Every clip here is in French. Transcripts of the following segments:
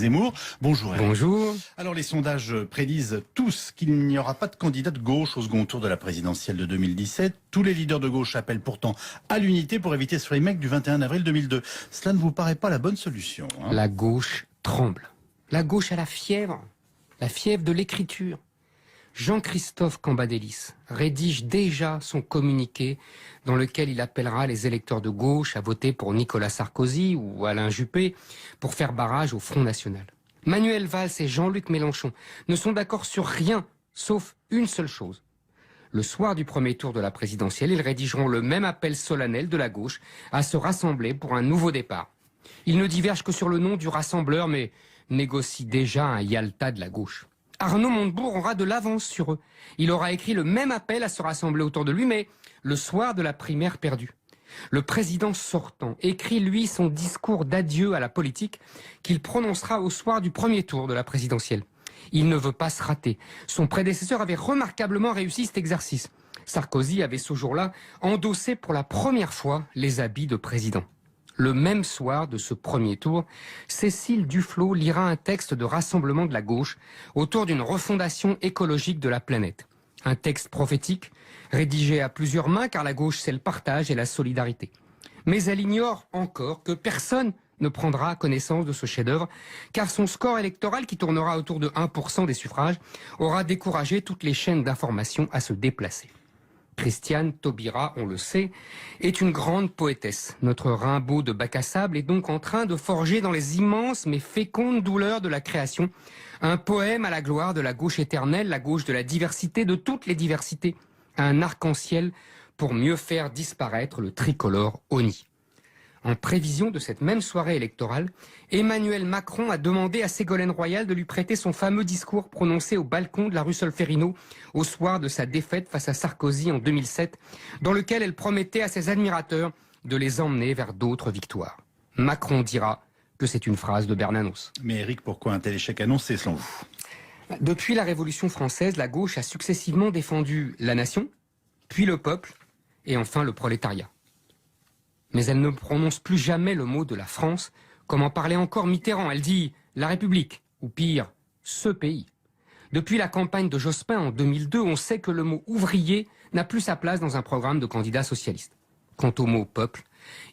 Zemmour. Bonjour Éric. Bonjour. Alors les sondages prédisent tous qu'il n'y aura pas de candidat de gauche au second tour de la présidentielle de 2017. Tous les leaders de gauche appellent pourtant à l'unité pour éviter ce remake du 21 avril 2002. Cela ne vous paraît pas la bonne solution, hein? La gauche tremble. La gauche a la fièvre de l'écriture. Jean-Christophe Cambadélis rédige déjà son communiqué dans lequel il appellera les électeurs de gauche à voter pour Nicolas Sarkozy ou Alain Juppé pour faire barrage au Front National. Manuel Valls et Jean-Luc Mélenchon ne sont d'accord sur rien, sauf une seule chose. Le soir du premier tour de la présidentielle, ils rédigeront le même appel solennel de la gauche à se rassembler pour un nouveau départ. Ils ne divergent que sur le nom du rassembleur, mais négocient déjà un Yalta de la gauche. Arnaud Montebourg aura de l'avance sur eux. Il aura écrit le même appel à se rassembler autour de lui, mais le soir de la primaire perdue. Le président sortant écrit, lui, son discours d'adieu à la politique qu'il prononcera au soir du premier tour de la présidentielle. Il ne veut pas se rater. Son prédécesseur avait remarquablement réussi cet exercice. Sarkozy avait ce jour-là endossé pour la première fois les habits de président. Le même soir de ce premier tour, Cécile Duflot lira un texte de rassemblement de la gauche autour d'une refondation écologique de la planète. Un texte prophétique, rédigé à plusieurs mains car la gauche c'est le partage et la solidarité. Mais elle ignore encore que personne ne prendra connaissance de ce chef-d'œuvre car son score électoral, qui tournera autour de 1% des suffrages, aura découragé toutes les chaînes d'information à se déplacer. Christiane Taubira, on le sait, est une grande poétesse. Notre Rimbaud de bac à sable est donc en train de forger dans les immenses mais fécondes douleurs de la création un poème à la gloire de la gauche éternelle, la gauche de la diversité, de toutes les diversités, un arc-en-ciel pour mieux faire disparaître le tricolore honni. En prévision de cette même soirée électorale, Emmanuel Macron a demandé à Ségolène Royal de lui prêter son fameux discours prononcé au balcon de la rue Solferino au soir de sa défaite face à Sarkozy en 2007, dans lequel elle promettait à ses admirateurs de les emmener vers d'autres victoires. Macron dira que c'est une phrase de Bernanos. Mais Éric, pourquoi un tel échec annoncé selon vous? Depuis la Révolution française, la gauche a successivement défendu la nation, puis le peuple, et enfin le prolétariat. Mais elle ne prononce plus jamais le mot de la France, comme en parlait encore Mitterrand. Elle dit « la République » ou pire « ce pays ». Depuis la campagne de Jospin en 2002, on sait que le mot « ouvrier » n'a plus sa place dans un programme de candidats socialistes. Quant au mot « peuple »,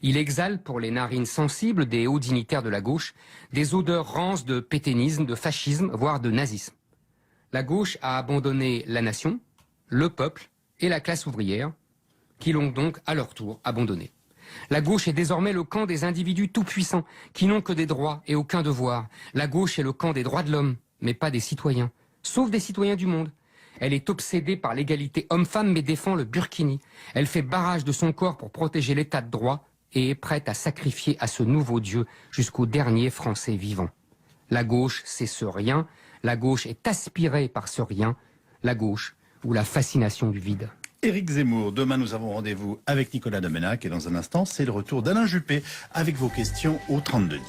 il exhale pour les narines sensibles des hauts dignitaires de la gauche des odeurs rances de pétainisme, de fascisme, voire de nazisme. La gauche a abandonné la nation, le peuple et la classe ouvrière, qui l'ont donc à leur tour abandonné. La gauche est désormais le camp des individus tout-puissants, qui n'ont que des droits et aucun devoir. La gauche est le camp des droits de l'homme, mais pas des citoyens, sauf des citoyens du monde. Elle est obsédée par l'égalité homme-femme, mais défend le burkini. Elle fait barrage de son corps pour protéger l'état de droit et est prête à sacrifier à ce nouveau Dieu jusqu'au dernier Français vivant. La gauche, c'est ce rien. La gauche est aspirée par ce rien. La gauche, ou la fascination du vide. Éric Zemmour, demain nous avons rendez-vous avec Nicolas Domenach et dans un instant c'est le retour d'Alain Juppé avec vos questions au 3210.